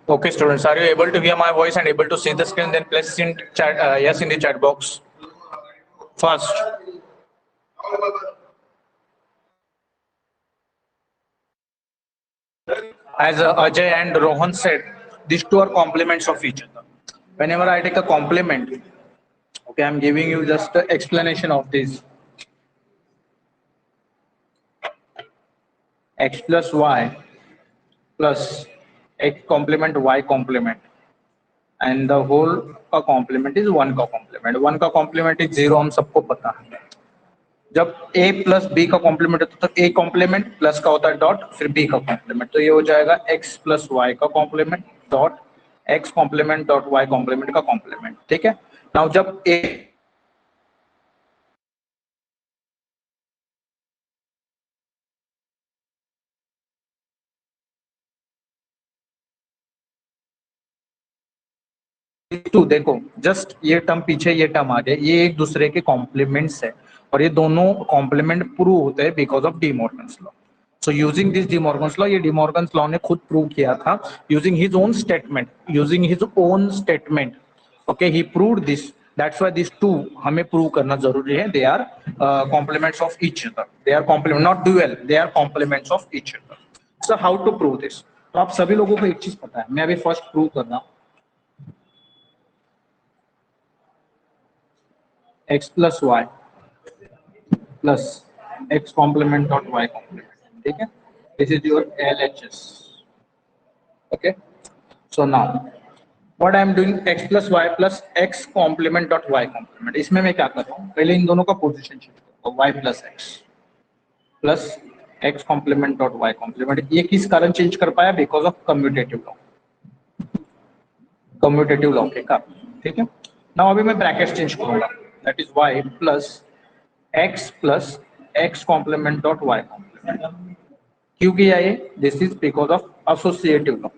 Okay, students, are you able to hear my voice and able to see the screen? Then please in chat, yes, in the chat box. First. As Ajay and Rohan said, these two are complements of each other. Whenever I take a complement, okay, I'm giving you just an explanation of this. X plus y plus x complement y complement, and the whole का complement is 1 का complement. 1 का complement is 0, हम सबको पता है. जब a plus b का complement होता है तो a कॉम्प्लीमेंट प्लस का होता है डॉट, फिर b का कॉम्प्लीमेंट, तो ये हो जाएगा x प्लस y का complement dot x complement dot y complement का कॉम्प्लीमेंट. ठीक है. नाउ जब a टू, देखो जस्ट ये टर्म पीछे, ये टर्म आगे, ये एक दूसरे के कॉम्प्लीमेंट्स है और ये दोनों कॉम्प्लीमेंट प्रूव होते हैं because of D Morgan's law. So using this De Morgan's law, ये De Morgan's law ने खुद प्रूव किया था using his own statement. Okay, he proved this. That's why these two हमें प्रूव करना जरूरी है. They are complements of each other. They are complement, not dual. They are complements of each other. So how to prove this? तो आप सभी लोगों को एक चीज पता है, मैं अभी फर्स्ट प्रूव कर रहा हूँ. X plus y plus x complement dot y complement. ठीक है. This is your LHS. Okay. So now what I am doing, x plus y plus x complement dot y complement. इसमें मैं क्या कर रहा हूँ, पहले इन दोनों का पोजीशन चेंज करता हूँ. y plus x complement dot y complement. ये किस कारण चेंज कर पाया? बिकॉज ऑफ कम्यूटेटिव लॉ के कारण. ठीक है. नाउ अभी मैं ब्रैकेट चेंज करूंगा. That is y plus x complement dot y complement. क्यों किया ये? This is because of associative law.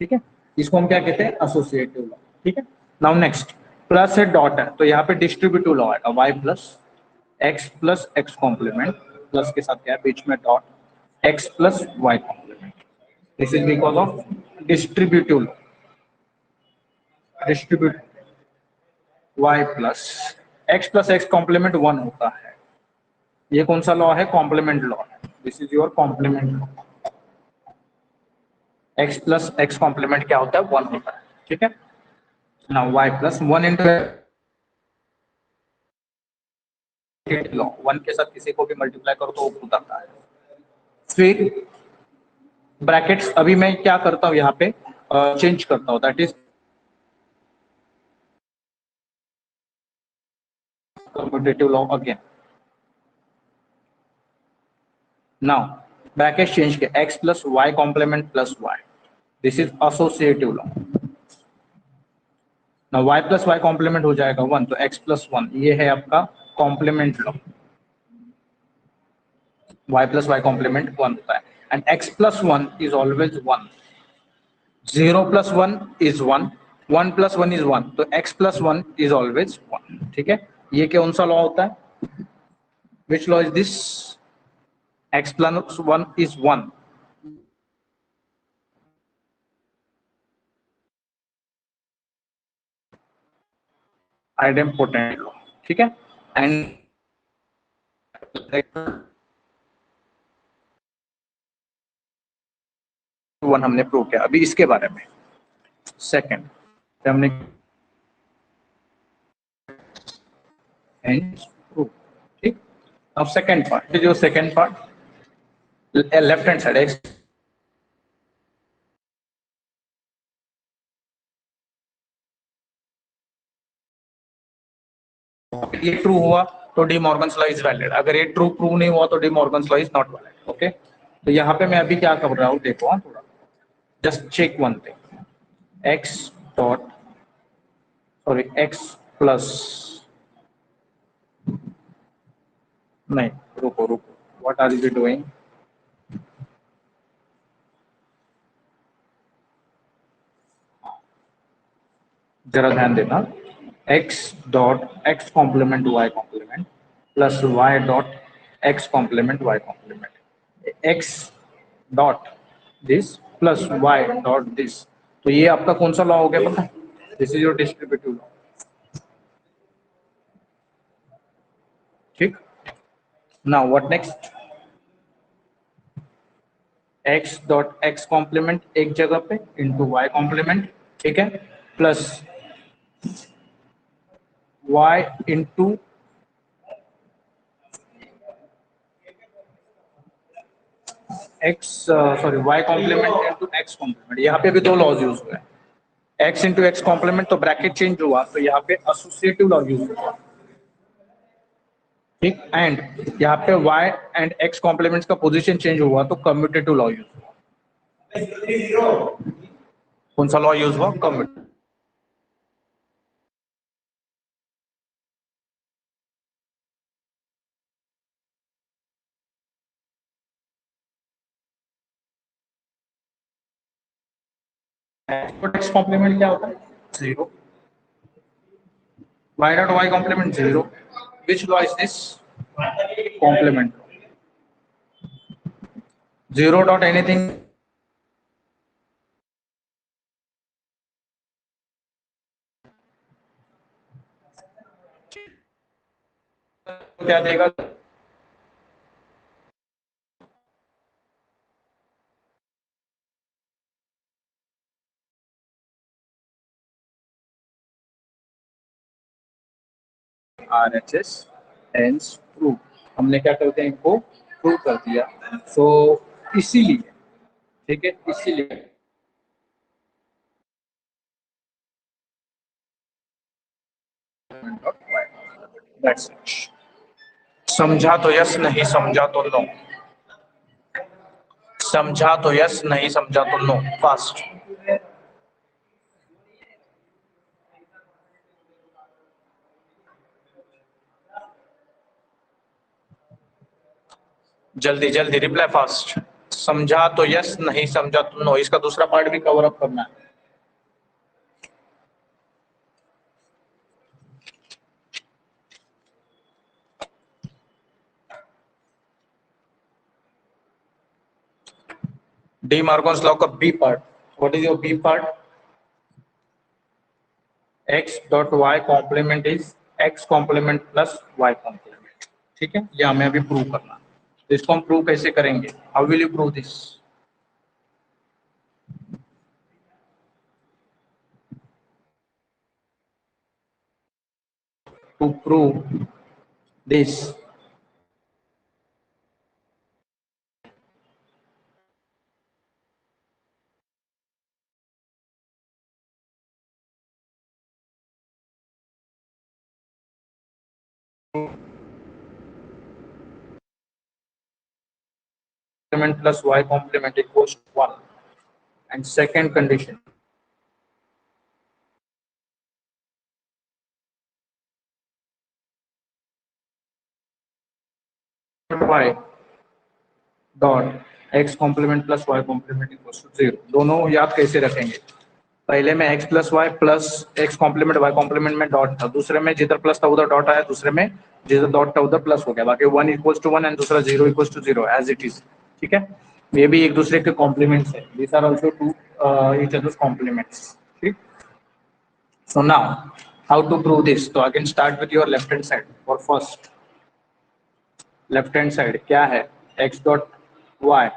ठीक है. इसको हम क्या कहते हैं? Associative law. ठीक है. नाउ नेक्स्ट, प्लस है डॉट है तो यहाँ पे डिस्ट्रीब्यूटिव लॉ आएगा. y plus x complement, plus के साथ क्या है बीच में dot, x plus y complement. This is because of distributive law. y plus x complement 1 होता है. ये कौन सा लॉ है? कॉम्प्लीमेंट लॉ है. This is your complement law. x plus x complement क्या होता है? 1 होता है. ठीक है. नाउ y plus 1 into लॉ, 1 के साथ किसी को भी मल्टीप्लाई करो तो वो खुद आता है. फिर ब्रैकेट्स अभी मैं क्या करता हूँ, यहाँ पे चेंज करता हूँ. That is commutative law again. Now bracket change किया, x plus y complement plus y. This is associative law. Now y plus y complement हो जाएगा 1, तो x plus 1 ये है आपका complement law. y plus y complement 1 होता है. And x plus 1 is always 1. 0 plus 1 is 1, 1 plus 1 is 1, तो x plus 1 is always 1. ठीक है. ये कौन सा लॉ होता है? Which law is this? x plus 1 is 1. Idempotent law. ठीक है. एंड वन हमने प्रूव किया. अभी इसके बारे में सेकंड हमने ठीक. अब सेकंड पार्ट, जो second part left hand side x ये ट्रू हुआ तो D Morgan's law is valid. अगर ये ट्रू प्रूव नहीं हुआ तो D Morgan's law is not valid. Okay. तो यहाँ पे मैं अभी क्या कर रहा हूँ देखो, थोड़ा just check one thing. x dot x plus नहीं रुको रुको, व्हाट आर यू डूइंग? जरा ध्यान देना, x dot x complement y complement plus y dot x complement y complement, x dot this plus y dot this. तो ये आपका कौन सा लॉ हो गया पता है? This is your distributive law. ठीक, now what next? x dot x complement एक जगह पे इंटू y कॉम्प्लीमेंट, ठीक है, plus y into x, sorry y complement into x complement. यहाँ पे भी दो लॉज यूज हुए हैं, x इंटू x कॉम्प्लीमेंट, तो ब्रैकेट चेंज हुआ, तो यहाँ पे एसोसिएटिव लॉ यूज हुआ। ठीक, एंड यहाँ पे y एंड x कॉम्प्लीमेंट्स का पोजीशन चेंज हुआ, तो कम्यूटेटिव लॉ यूज हुआ। कौन सा लॉ यूज हुआ? कम्यूटेटिव। x कॉम्प्लीमेंट क्या होता है? Zero. y dot y complement zero. Which law is this? Complement. Zero dot anything, क्या देगा? RHS hence prove. हमने क्या करते हैं, इनको प्रूव कर दिया। सो इसीलिए, ठीक है, इसीलिए दैट्स इट। समझा तो यस, नहीं समझा तो नो। समझा तो यस, नहीं समझा तो नो। फास्ट, जल्दी जल्दी रिप्लाई फास्ट। समझा तो यस, नहीं समझा तो नो। इसका दूसरा पार्ट भी कवर अप करना है। डी मार्कोस लॉ का B part, what is your B part? x dot y complement is x complement plus y complement. ठीक है, ये हमें अभी प्रूव करना है। तो इसको हम प्रूव कैसे करेंगे? How will you prove this? To prove this, complement plus y complement equals to 1, and second condition, y dot x complement plus y complement equals to 0। दोनों याद कैसे रखेंगे? पहले में x plus y plus x complement y complement में dot था, दूसरे में जिधर प्लस था उधर डॉट आया, दूसरे में जिधर डॉट था उधर प्लस हो गया। बाकी 1 इक्वल्स टू 1 एंड दूसरा 0 equals to 0 as it is. ठीक है, ये भी एक दूसरे के कॉम्प्लीमेंट्स है। These are also to each others complements. ठीक, so now how to prove this? तो I can start with your left hand side. For first left hand side क्या है? x dot y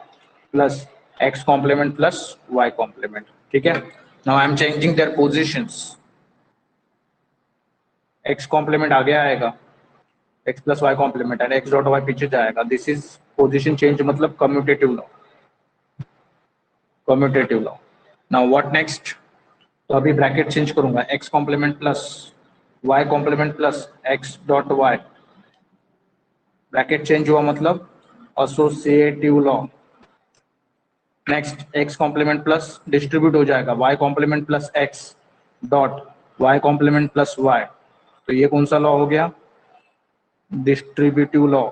plus x complement plus y complement. ठीक है, now I am changing their positions. x complement आगे आएगा, x plus y complement, and x dot y पीछे जाएगा। This is position change, मतलब commutative law. Commutative law. Now what next? तो अभी bracket change करूंगा, x complement plus y complement plus x dot y। Bracket change हुआ मतलब associative law. Next x complement plus distribute हो जाएगा, y complement plus x dot y complement plus y। तो ये कौन सा लॉ हो गया? Distributive law.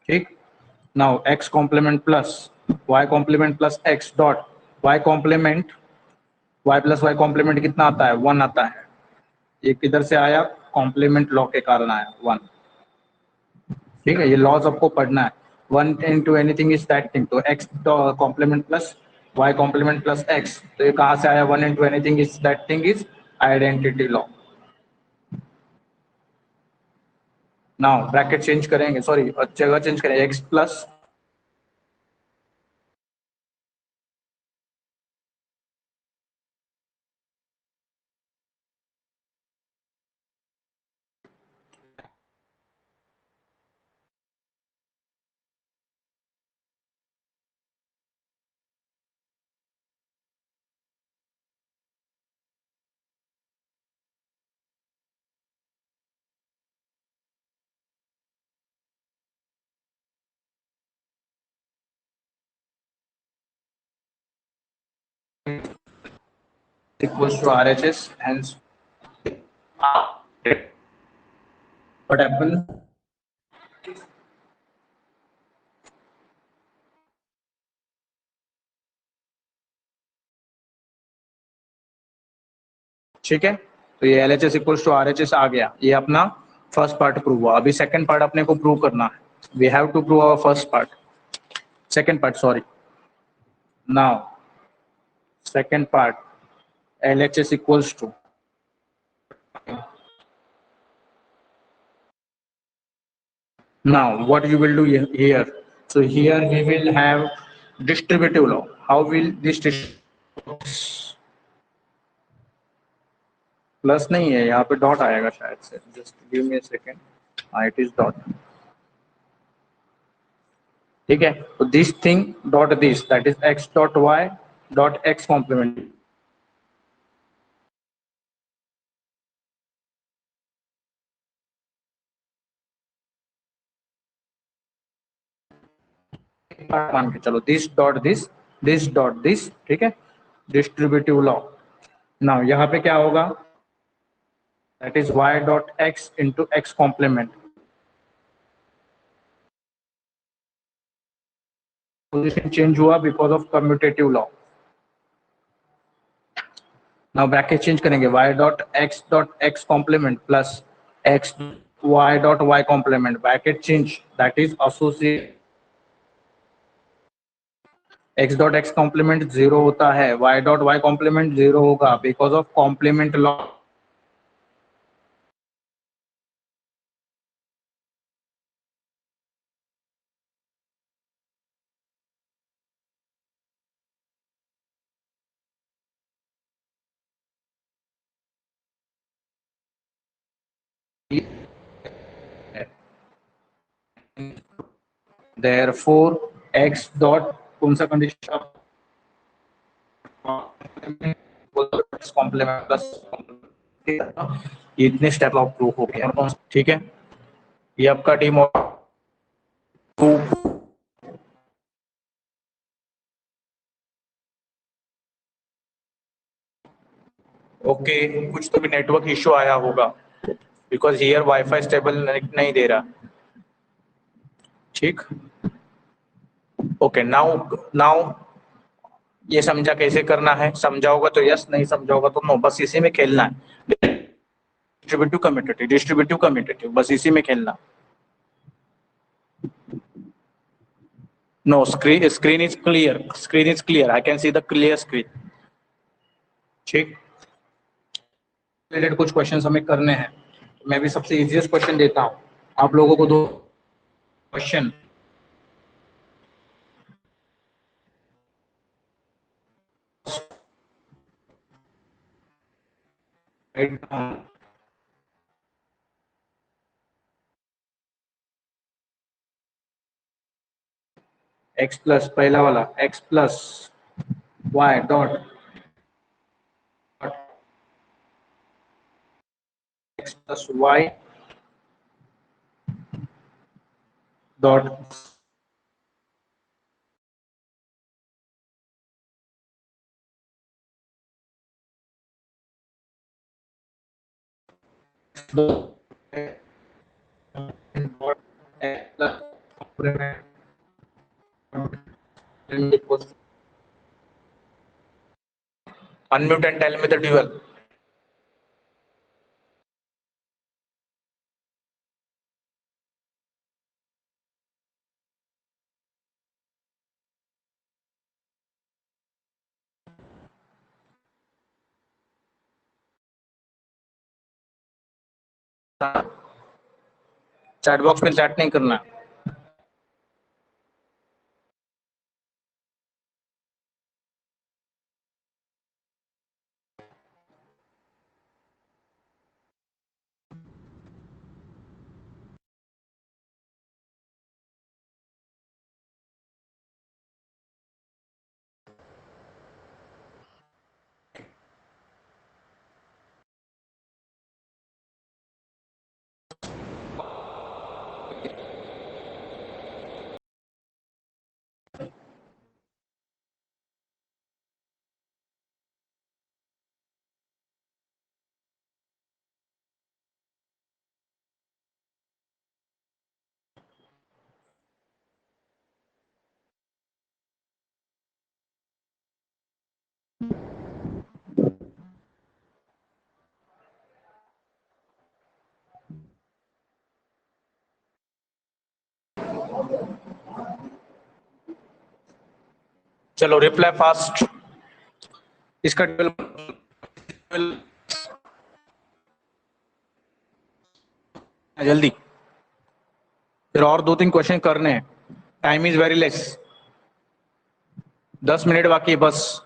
ठीक. Now x complement plus y complement plus x dot y complement y plus y complement कितना आता है? 1 आता है. ये किधर से आया? कॉम्प्लीमेंट लॉ के कारण आया 1. ठीक है, ये लॉज आपको पढ़ना है. 1 into anything is that thing. तो x complement plus y complement plus x, तो ये कहाँ से आया? 1 into anything is that thing is identity law. Now bracket change करेंगे, सॉरी जगह चेंज करेंगे. x plus equals to RHS, hence what happens? ठीक है, तो ये LHS इक्वल्स टू RHS आ गया. ये अपना फर्स्ट पार्ट प्रूव हुआ. अभी सेकंड पार्ट अपने को प्रूव करना है. We have to prove our first part, second part sorry. Now second part LHS equals to now what you will do here. So here we will have distributive law. How will this plus नहीं है, यहाँ पे dot आएगा शायद से. Just give me a second. It is dot. ठीक है, तो this thing dot this, that is x dot y dot x complement. मान के चलो this dot this dot this. ठीक है, डिस्ट्रीब्यूटिव लॉ. नाउ यहाँ पे क्या होगा? That is y dot x into x complement. Position change हुआ because of commutative law. Now bracket change करेंगे. y dot x complement plus x y dot y complement. Bracket change, that is associate. x dot x complement 0 होता है, y dot y complement 0 होगा because of complement law. Therefore x dot कौन सा condition? Complement plus. इतने step of proof हो गया. ठीक है, ये आपका टीम ओके. कुछ तो भी नेटवर्क इश्यू आया होगा बिकॉज हियर वाईफाई स्टेबल नहीं दे रहा. ठीक, ओके. नाउ नाउ ये समझा कैसे करना है? समझा होगा तो यस, नहीं समझा होगा तो नो. बस इसी में खेलना है. डिस्ट्रीब्यूटिव कम्यूटेटिव बस इसी में खेलना. No, screen is clear. I can see the clear screen. ठीक, रिलेटेड कुछ क्वेश्चंस हमें करने हैं. मैं भी सबसे इजीएस्ट क्वेश्चन देता हूं आप लोगों को. दो क्वेश्चन. x प्लस, पहला वाला x plus y dot x plus y dot Unmute and tell me the dual. Chat box में चैट नहीं करना। चलो रिप्लाई फास्ट। इसका जल्दी, फिर और 2-3 क्वेश्चन करने हैं। Time is very less, 10 minute बाकी है बस।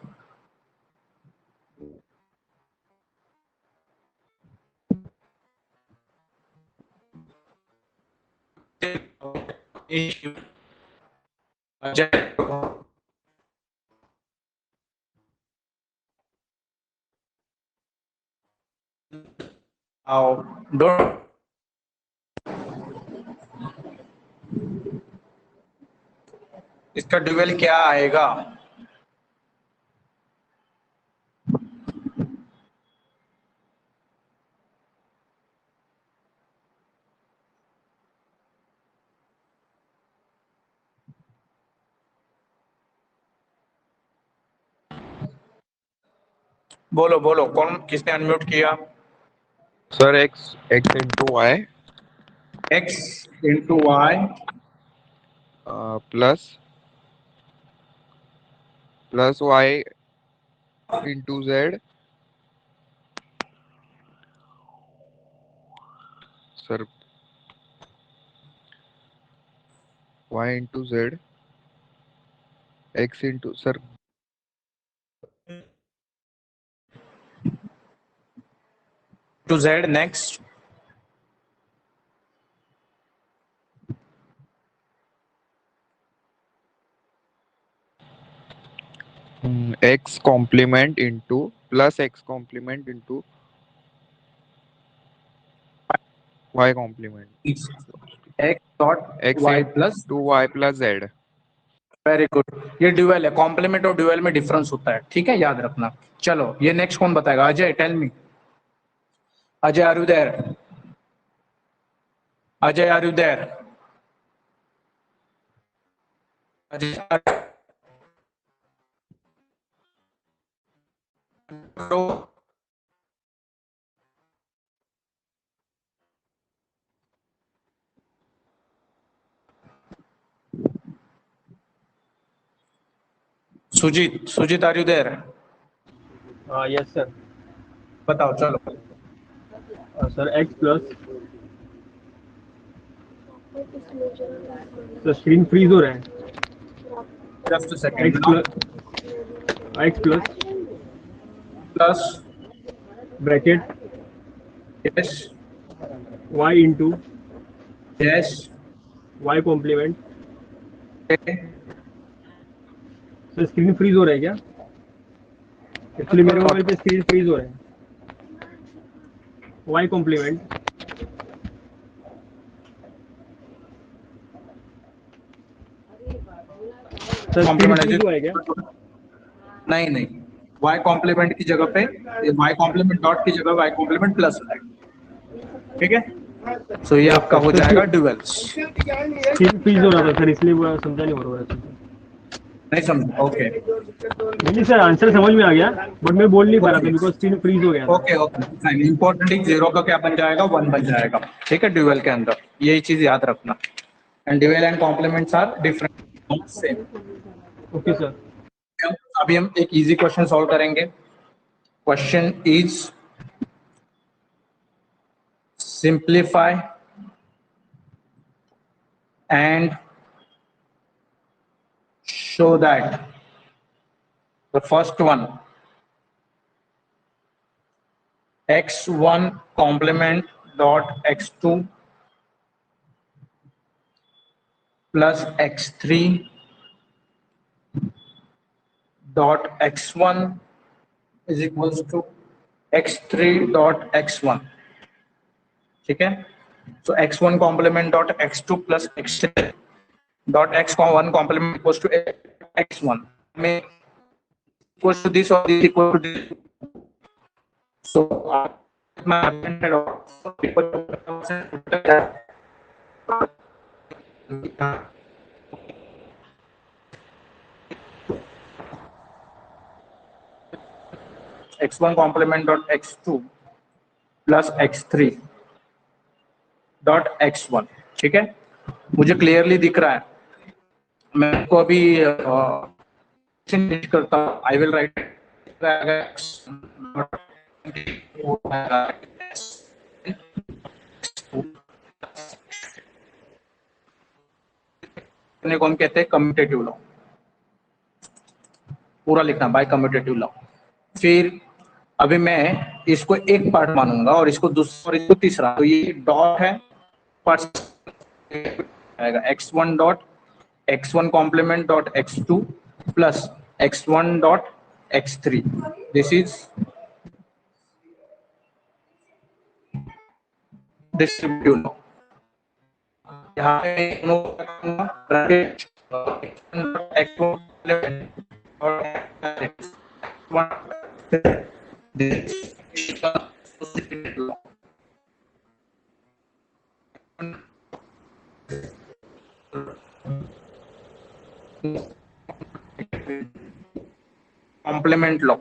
आओ डोंट, इसका ड्यूअल क्या आएगा? बोलो बोलो, कौन किसने अनम्यूट किया? Sir x into y x into y plus y into z, sir, y into z, x into, sir, to z next. x complement into plus x complement into y complement, x dot x y plus, into y plus z. Very good. ये dual है, complement और dual में difference होता है, ठीक है, याद रखना। चलो ये नेक्स्ट कौन बताएगा? Ajay, tell me. Ajay, are you there? Ajay, are you there? Ajay, Sujit, Sujit, are you there? Yes sir. बताओ चलो। Sir x plus, sir screen freeze हो रहा है। Just a second. x plus plus bracket yes y into yes y complement. Sir screen freeze हो रहा है क्या? Actually मेरे मोबाइल पे स्क्रीन फ्रीज हो रहा है। y complement sir screen freeze हुआ है क्या? नहीं नहीं, y कॉम्प्लीमेंट की जगह पे y कॉम्प्लीमेंट डॉट की जगह y कॉम्प्लीमेंट प्लस हो जाएगा, ठीक है। सो ये आपका हो जाएगा ड्यूअल्स। स्क्रीन फ्रीज हो रहा था सर, इसलिए वो समझा नहीं बरोबर अच्छे से। नहीं समझ? ओके नहीं सर, आंसर समझ में आ गया, बट मैं बोल नहीं पा रहा था बिकॉज स्क्रीन फ्रीज हो गया था। Okay okay. इंपॉर्टेंट जीरो का क्या बन जाएगा, 1 बन जाएगा, ठीक है, ड्यूअल के अंदर, यही चीज याद रखना। And dual and complements are different, same. Okay sir. अभी हम एक इजी क्वेश्चन सॉल्व करेंगे। Question is simplify and show that the first one, x1 complement dot x2 plus x3 dot x1 is equals to x3 dot x1, ठीक है। so x1 complement dot x2 plus x3 dot x1 complement equals to x1 में equals to this or this equal to this. So my x1 complement dot x2 plus x3 dot x1, ठीक है। मुझे clearly दिख रहा है, मैं को अभी करता हूँ। आई विल राइट कौन कहते हैं, कम्यूटेटिव लॉ। पूरा लिखना बाय कम्यूटेटिव लॉ। फिर अभी मैं इसको एक पार्ट मानूंगा और इसको दूसरा और इसको तीसरा, तो ये डॉट है आएगा x1 dot x1 complement dot x2 plus x1 dot x3। This is distributive law. यहाँ पे कॉम्प्लीमेंट लॉ,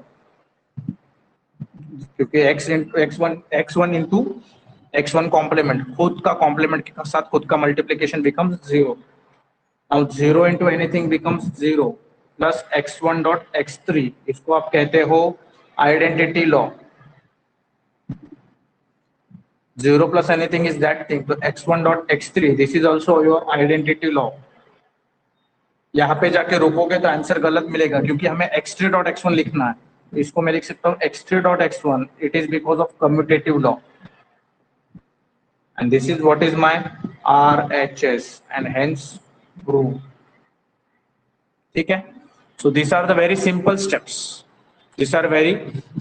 क्योंकि x1 इंटू x1 कॉम्प्लीमेंट, खुद का कॉम्प्लीमेंट के साथ खुद का multiplication becomes 0। Now 0 into anything becomes 0 plus x1 dot x3, इसको आप कहते हो identity law. 0 plus anything is that thing, तो x1 dot x3 this is also your identity law। यहाँ पे जाके रोकोगे तो आंसर गलत मिलेगा, क्योंकि हमें x3 डॉट x1 लिखना है। इसको मैं लिख सकता हूँ x3 dot x1, it is because of commutative law and this is what is my RHS and hence prove, ठीक है। So this are the very simple steps, this are very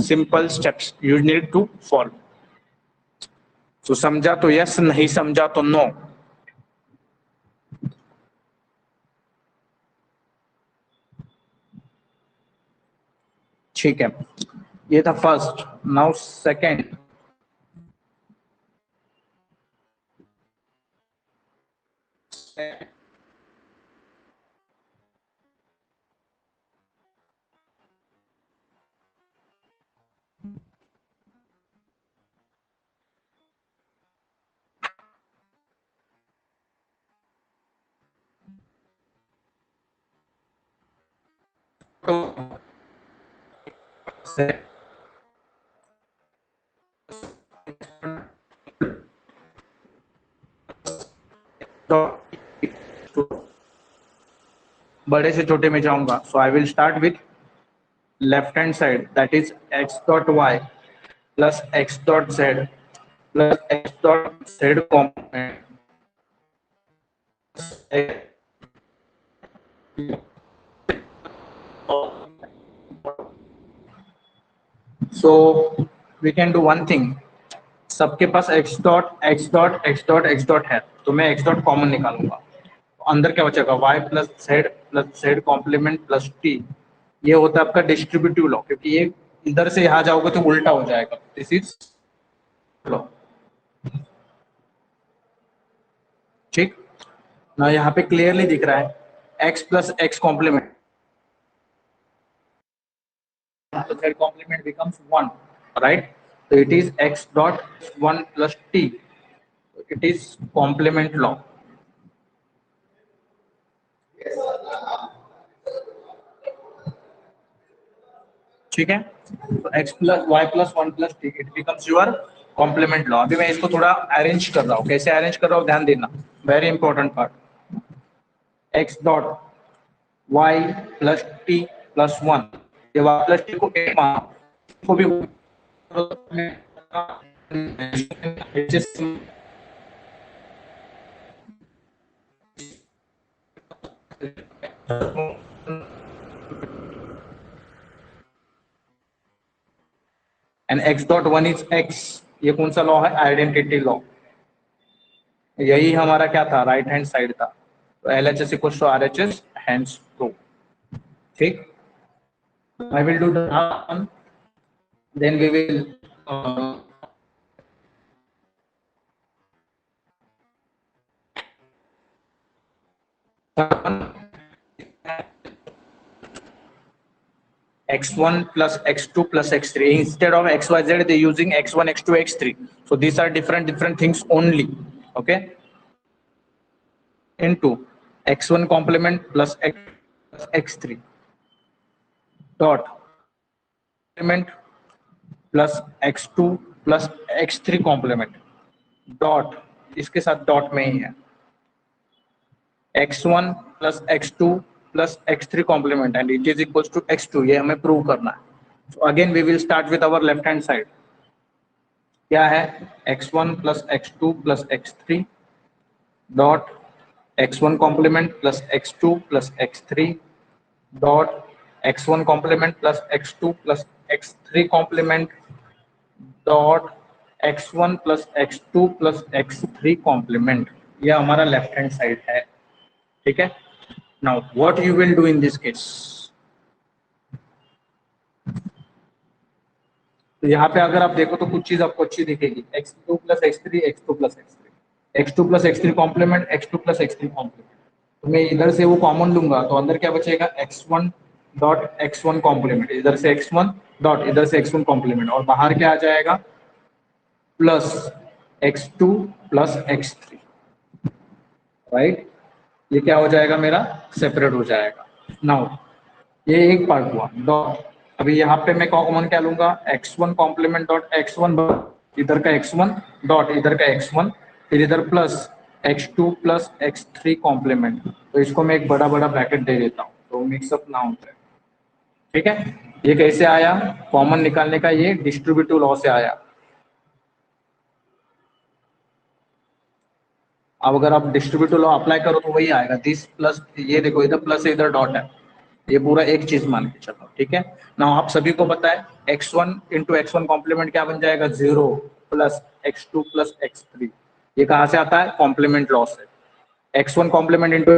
simple steps you need to follow. तो समझा तो yes, नहीं समझा तो no. ठीक है, ये था फर्स्ट। नाउ सेकेंड, बड़े से छोटे में जाऊंगा। So I will start with left hand side, that is x dot y plus x dot z plus x dot z complement. So we can do one thing, सबके पास x dot x dot x dot x dot है, तो मैं x dot common निकालूंगा। अंदर क्या बचेगा, y plus z complement plus t। ये होता है आपका डिस्ट्रीब्यूटिव लॉ, क्योंकि ये इधर से यहाँ जाओगे तो उल्टा हो जाएगा। This is law. ठीक ना, यहाँ पे क्लियरली दिख रहा है x plus x complement, so z complement becomes 1, right? So it is x dot 1 plus t. It is complement law. ठीक है, तो x plus y plus 1 plus t it becomes your complement law. अभी मैं इसको थोड़ा arrange कर रहा हूँ, कैसे अरेंज कर रहा हूँ ध्यान देना, very important part. x dot y plus t plus 1, ये y plus t को एक माना, इसको भी and x dot 1 is x, ये कौन सा लॉ है, आइडेंटिटी लॉ. यही हमारा क्या था, राइट हैंड साइड था. तो LHS equal to RHS hands prove. ठीक, I will do the then we will x1 plus x2 plus x3. Instead of xyz they using x1 x2 x3, so these are different things only. Okay, into x1 complement plus x3 dot complement plus x2 plus x3 complement dot, इसके साथ dot में ही है, x1 plus x2 plus x3 complement and it is equals to x2. ये हमें prove करना है. So again we will start with our left hand side. क्या है, x1 plus x2 plus x3 dot x1 complement plus x2 plus x3 dot x1 complement plus x2 plus x3 complement dot x1 plus x2 plus x3 complement. ये हमारा left hand side है. ठीक है, now what you will do in this case. तो यहाँ पे अगर आप देखो तो कुछ चीज आपको अच्छी दिखेगी, x2 plus x3 x2 plus x3 x2 plus x3 complement x2 plus x3 complement. तो मैं इधर से वो कॉमन लूंगा तो अंदर क्या बचेगा, x1 डॉट x1 कॉम्प्लीमेंट, इधर से x1 डॉट इधर से x1 कॉम्प्लीमेंट, और बाहर क्या आ जाएगा, plus x2 plus x3. Right, ये क्या हो जाएगा मेरा, सेपरेट हो जाएगा. नाउ ये एक पार्ट हुआ डॉट. अभी यहाँ पे मैं कॉमन क्या लूंगा, x1 कॉम्प्लीमेंट डॉट x1, इधर का x1 डॉट इधर का x1, फिर इधर plus x2 plus x3 complement. तो इसको मैं एक बड़ा बड़ा ब्रैकेट दे देता हूँ तो मिक्सअप ना हो जाए. ठीक है, ये कैसे आया, कॉमन निकालने का ये डिस्ट्रीब्यूटिव लॉ से आया. अब अगर आप डिस्ट्रीब्यूटिव लॉ अप्लाई करो तो वही आएगा, दिस प्लस, ये देखो इधर प्लस है इधर डॉट है, ये पूरा एक चीज मान के चलो. ठीक है, ना आप सभी को पता है x1 इंटू x1 कॉम्प्लीमेंट क्या बन जाएगा, 0 प्लस x2 प्लस x3. ये कहाँ से आता है, कॉम्प्लीमेंट लॉ से. x1 complement into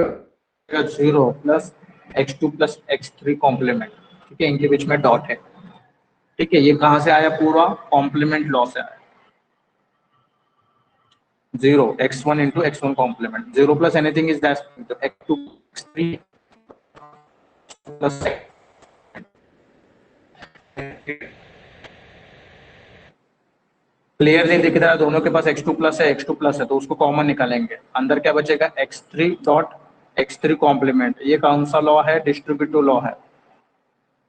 0 plus x2 plus x3 complement. ठीक है, इनके बीच में डॉट है. ठीक है, ये कहाँ से आया, पूरा कॉम्प्लीमेंट लॉ से आया. 0 x1 into x1 complement, 0 plus anything is that x2 x3 plus clearly दिख रहा है, दोनों के पास x2 प्लस है x2 प्लस है, तो उसको कॉमन निकालेंगे. अंदर क्या बचेगा, x3 डॉट x3 कॉम्प्लीमेंट. ये कौन सा लॉ है, डिस्ट्रीब्यूटिव लॉ है.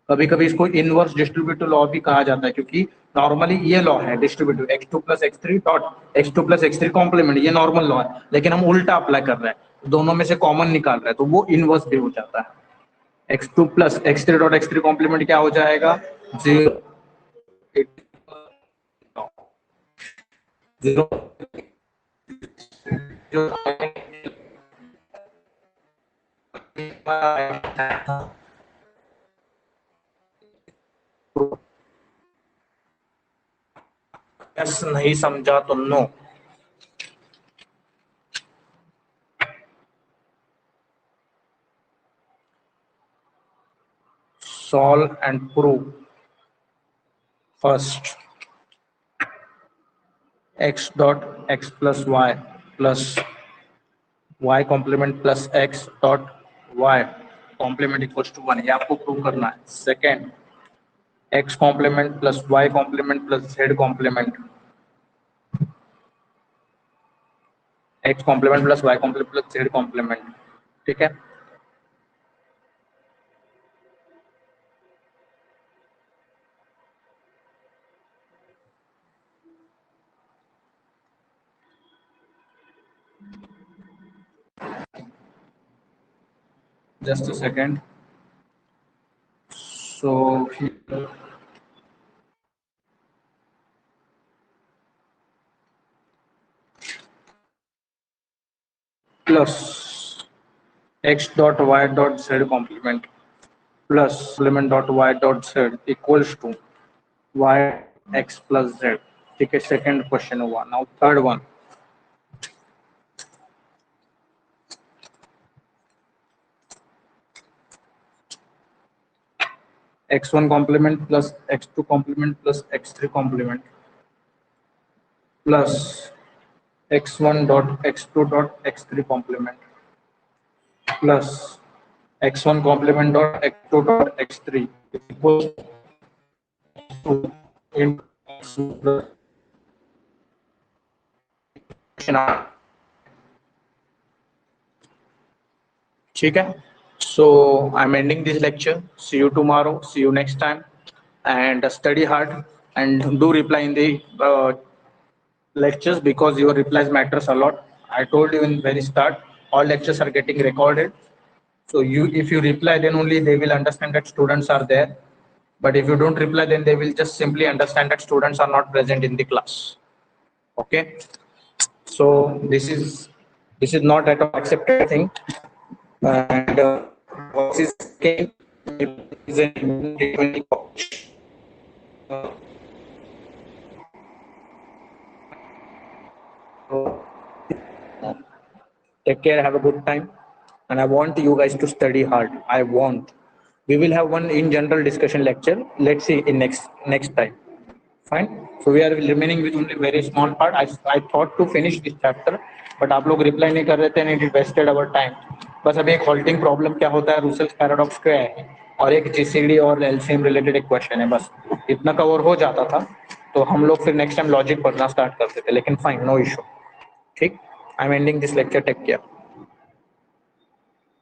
कभी कभी इसको इनवर्स डिस्ट्रीब्यूटिव लॉ भी कहा जाता है, क्योंकि नॉर्मली ये लॉ है distributive, x2 plus x3 dot x2 plus x3 complement, ये नॉर्मल लॉ है. लेकिन हम उल्टा अप्लाई कर रहे हैं, दोनों में से कॉमन निकाल रहे हैं, तो वो इनवर्स भी हो जाता है. x2 plus x3 dot x3 complement क्या हो जाएगा, 0 0 यस नहीं समझा तो no. Solve and prove. First x dot x plus y plus y complement plus x dot y complement equals to 1, ये आपको प्रूव करना है. Second, x complement plus y complement plus z complement, x complement plus y complement plus z complement. ठीक है. Just a second. So here plus x dot y dot z complement plus complement dot y dot z equals to y x plus z. ठीक है, second question हुआ. Now third one, x1 complement plus x2 complement plus x3 complement plus x1 dot x2 dot x3 complement plus x1 complement dot x2 dot x3 equals to into x2 plus question R. ठीक है. So I'm ending this lecture. See you tomorrow. See you next time. And study hard and do reply in the lectures because your replies matters a lot. I told you in very start, all lectures are getting recorded. So if you reply, then only they will understand that students are there. But if you don't reply, then they will just simply understand that students are not present in the class. Okay. So this is not at all accepted thing. And what is came is a take care, have a good time, and I want you guys to study hard. We will have one in general discussion lecture. Let's see in next time. Fine. So we are remaining with only very small part. I thought to finish this chapter, but आप लोग reply नहीं कर रहे थे and it wasted our time. बस अभी एक halting problem क्या होता है, Russell's paradox क्या है, और एक GCD और LCM related एक question है. बस इतना cover हो जाता था तो हम लोग फिर next time logic पढ़ना start करते थे. लेकिन fine, no issue. ठीक. I'm ending this lecture. Take care.